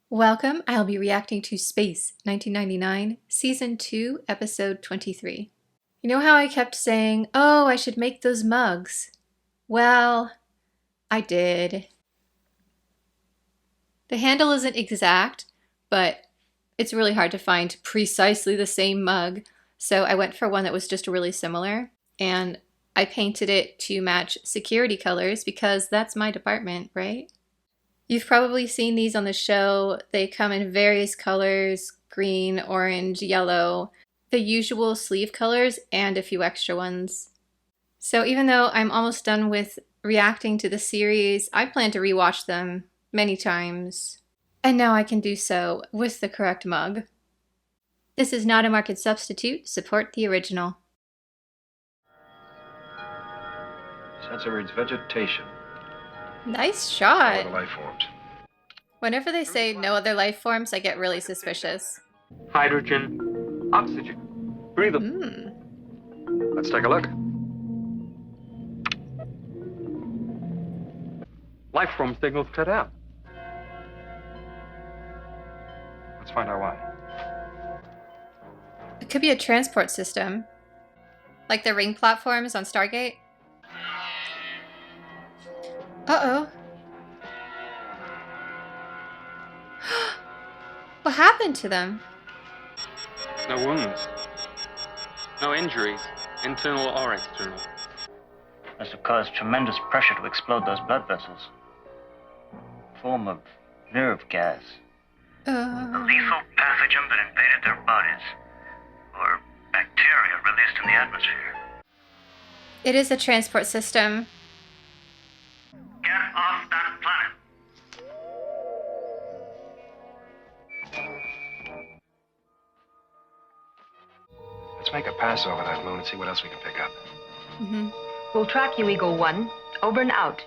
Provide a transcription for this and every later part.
Welcome, I'll be reacting to Space 1999, Season 2, Episode 23. You know how I kept saying, oh, I should make those mugs? Well, I did. The handle isn't exact, but it's really hard to find precisely the same mug, so I went for one that was just really similar, and I painted it to match security colors because that's my department, right? You've probably seen these on the show. They come in various colors, green, orange, yellow, the usual sleeve colors, and a few extra ones. So even though I'm almost done with reacting to the series, I plan to rewatch them many times. And now I can do so with the correct mug. This is not a market substitute. Support the original. Sensor reads vegetation. Nice No shot. other life forms. Whenever they say no other life forms, I get really suspicious. Hydrogen, oxygen. Breathable. Let's take a look. Life form signals cut out. Let's find out why. It could be a transport system. Like the ring platforms on Stargate. Uh-oh. What happened to them? No wounds. No injuries, internal or external. Must have caused tremendous pressure to explode those blood vessels. Form of nerve gas. A lethal pathogen that invaded their bodies. Or bacteria released in the atmosphere. It is a transport system. Get off that planet. Let's make a pass over that moon and see what else we can pick up. We'll track you, Eagle 1. Over and out.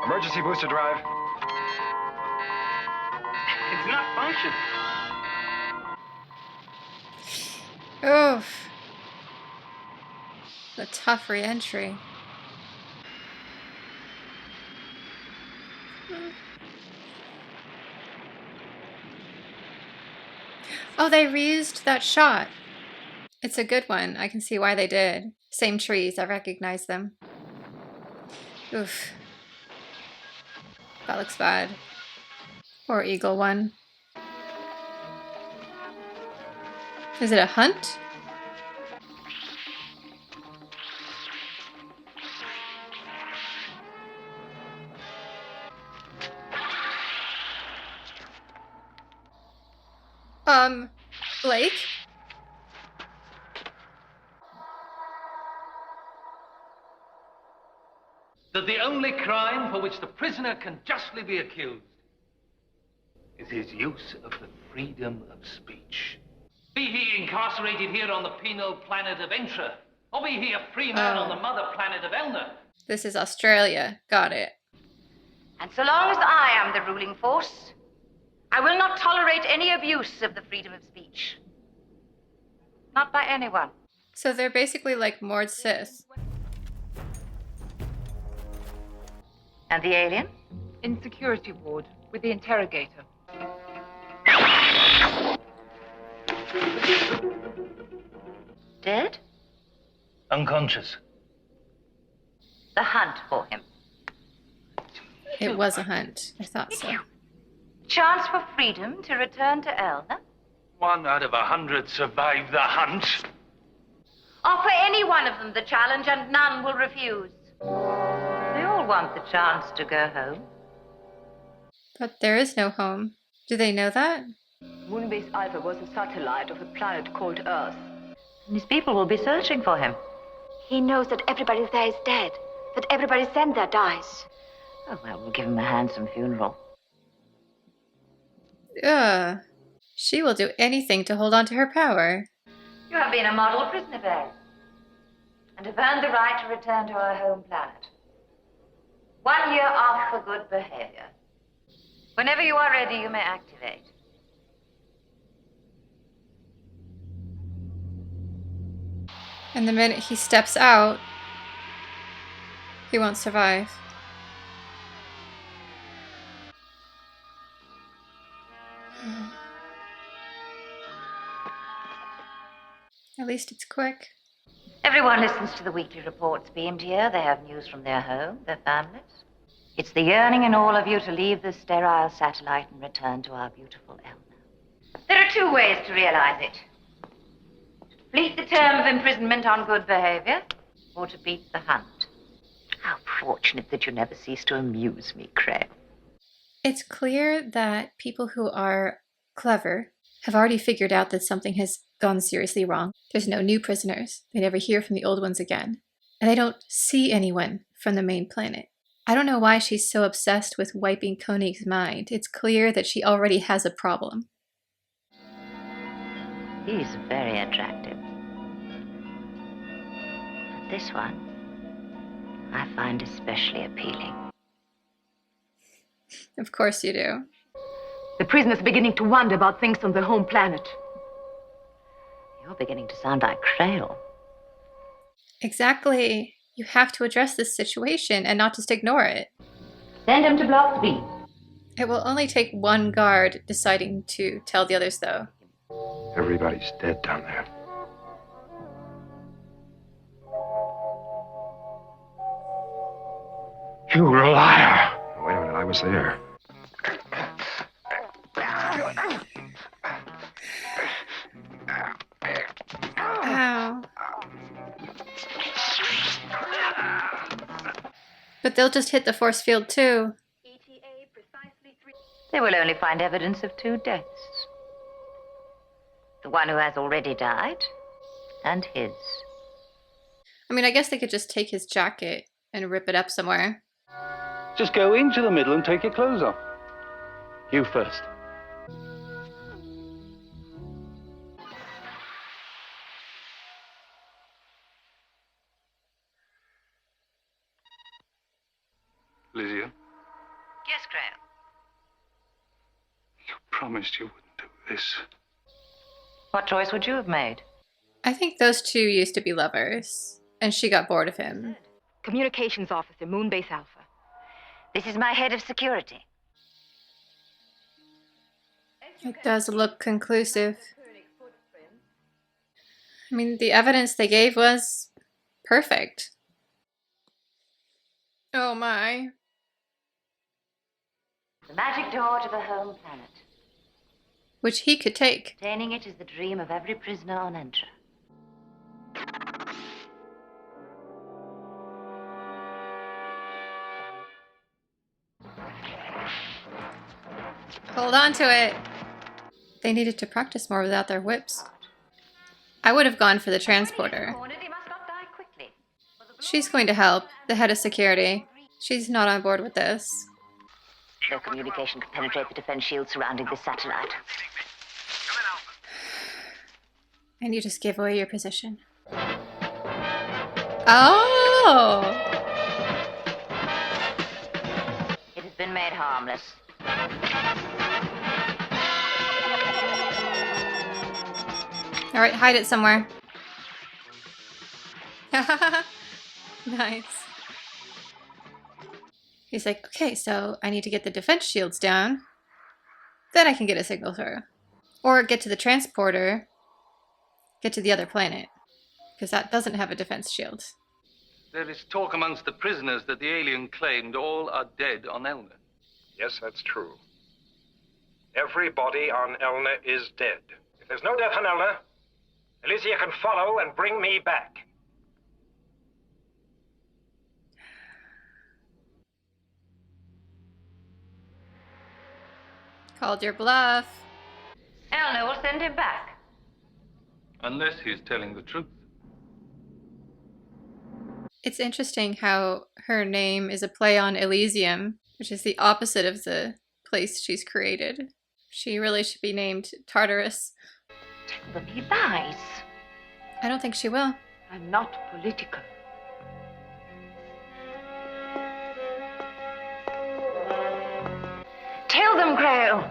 Emergency booster drive. It's not functioning. Oof. The tough re-entry. Oh, they reused that shot. It's a good one. I can see why they did. Same trees, I recognize them. Oof. That looks bad. Poor Eagle 1. Is it a hunt? Blake? That the only crime for which the prisoner can justly be accused is his use of the freedom of speech. Be he incarcerated here on the penal planet of Entra, or be he a free man on the mother planet of Elna. This is Australia. Got it. And so long as I am the ruling force, I will not tolerate any abuse of the freedom of speech. Not by anyone. So they're basically like Mord Sith. And the alien? In security ward with the interrogator. Dead? Unconscious. The hunt for him. It was a hunt. I thought so. Chance for freedom to return to Elna? 1 out of 100 survive the hunt. Offer any one of them the challenge and none will refuse. They all want the chance to go home. But there is no home. Do they know that? Moonbase Alpha was a satellite of a planet called Earth. And his people will be searching for him. He knows that everybody there is dead, that everybody sent there dies. Oh, well, we'll give him a handsome funeral. Ugh. She will do anything to hold on to her power. You have been a model prisoner, Belle, and have earned the right to return to our home planet. 1 year off for good behavior. Whenever you are ready, you may activate. And the minute he steps out, he won't survive. At least it's quick. Everyone listens to the weekly reports beamed here. They have news from their home, their families. It's the yearning in all of you to leave this sterile satellite and return to our beautiful Elna. There are 2 ways to realize it. To complete the term of imprisonment on good behavior, or to beat the hunt. How fortunate that you never cease to amuse me, Craig. It's clear that people who are clever have already figured out that something has gone seriously wrong. There's no new prisoners. They never hear from the old ones again. And they don't see anyone from the main planet. I don't know why she's so obsessed with wiping Koenig's mind. It's clear that she already has a problem. He's very attractive. But this one, I find especially appealing. Of course you do. The prisoner's beginning to wonder about things on their home planet. You're beginning to sound like Crail. Exactly. You have to address this situation and not just ignore it. Send him to Block B. It will only take one guard deciding to tell the others, though. Everybody's dead down there. You liar! Wait a minute, I was there. Ow. But they'll just hit the force field too. They will only find evidence of 2 deaths. The one who has already died, and his. I mean, I guess they could just take his jacket and rip it up somewhere. Just go into the middle and take your clothes off. You first. Lydia, Yes, Crail. you promised you wouldn't do this. What choice would you have made? I think those 2 used to be lovers, and she got bored of him. Communications officer, Moonbase Alpha. This is my head of security. It does look conclusive. I mean, the evidence they gave was perfect. Oh my. The magic door to the home planet. Which he could take. Attaining it is the dream of every prisoner on Entra. Hold on to it. They needed to practice more without their whips. I would have gone for the transporter. He must not die quickly. She's going to help, the head of security. She's not on board with this. No communication can penetrate the defense shield surrounding this satellite. And you just gave away your position. Oh! It has been made harmless. All right, hide it somewhere. Nice. He's like, okay, so I need to get the defense shields down. Then I can get a signal through. Or get to the transporter. Get to the other planet. Because that doesn't have a defense shield. There is talk amongst the prisoners that the alien claimed all are dead on Elna. Yes, that's true. Everybody on Elna is dead. If there's no death on Elna, Elysia can follow and bring me back. Called your bluff. Elna will send him back. Unless he's telling the truth. It's interesting how her name is a play on Elysium, which is the opposite of the place she's created. She really should be named Tartarus. Tell them he lies. I don't think she will. I'm not political. Tell them, Grail.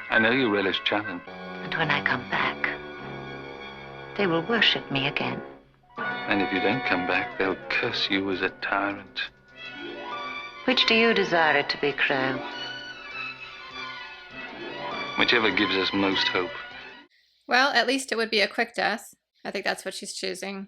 I know you relish challenge. And when I come back, they will worship me again. And if you don't come back, they'll curse you as a tyrant. Which do you desire it to be, Crow? Whichever gives us most hope. Well, at least it would be a quick death. I think that's what she's choosing.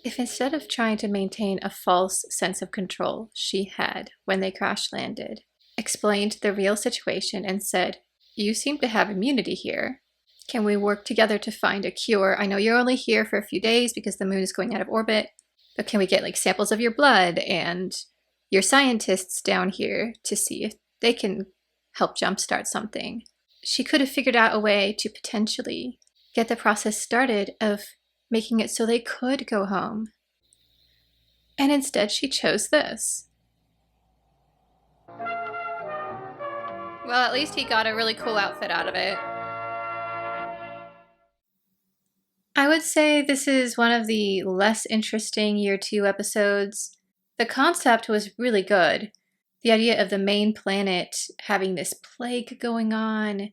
If instead of trying to maintain a false sense of control she had when they crash landed, explained the real situation and said, "You seem to have immunity here. Can we work together to find a cure? I know you're only here for a few days because the moon is going out of orbit, but can we get like samples of your blood and your scientists down here to see if they can help jumpstart something?" She could have figured out a way to potentially get the process started of making it so they could go home. And instead she chose this. Well, at least he got a really cool outfit out of it. I would say this is one of the less interesting Year 2 episodes. The concept was really good. The idea of the main planet having this plague going on,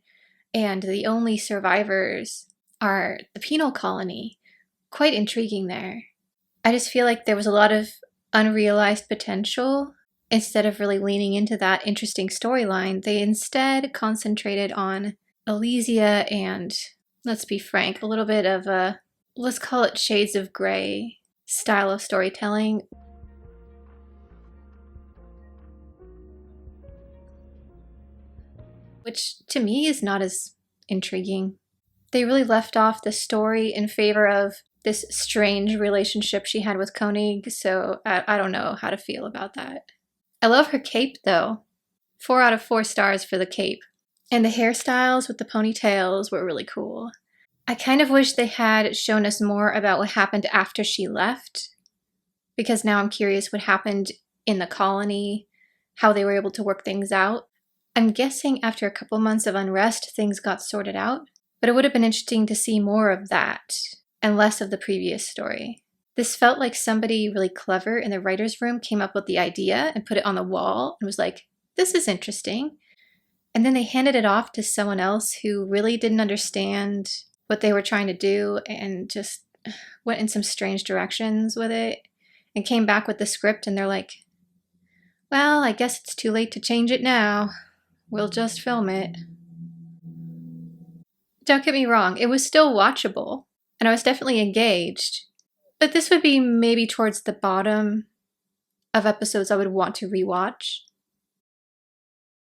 and the only survivors are the penal colony. Quite intriguing there. I just feel like there was a lot of unrealized potential. Instead of really leaning into that interesting storyline, they instead concentrated on Elysia and, let's be frank, a little bit of a, let's call it shades of gray style of storytelling. Which to me is not as intriguing. They really left off the story in favor of this strange relationship she had with Koenig, so I don't know how to feel about that. I love her cape though. 4 out of 4 stars for the cape. And the hairstyles with the ponytails were really cool. I kind of wish they had shown us more about what happened after she left, because now I'm curious what happened in the colony, how they were able to work things out. I'm guessing after a couple months of unrest, things got sorted out, but it would have been interesting to see more of that and less of the previous story. This felt like somebody really clever in the writer's room came up with the idea and put it on the wall and was like, this is interesting. And then they handed it off to someone else who really didn't understand what they were trying to do and just went in some strange directions with it and came back with the script and they're like, well, I guess it's too late to change it now. We'll just film it. Don't get me wrong, it was still watchable, and I was definitely engaged, but this would be maybe towards the bottom of episodes I would want to rewatch.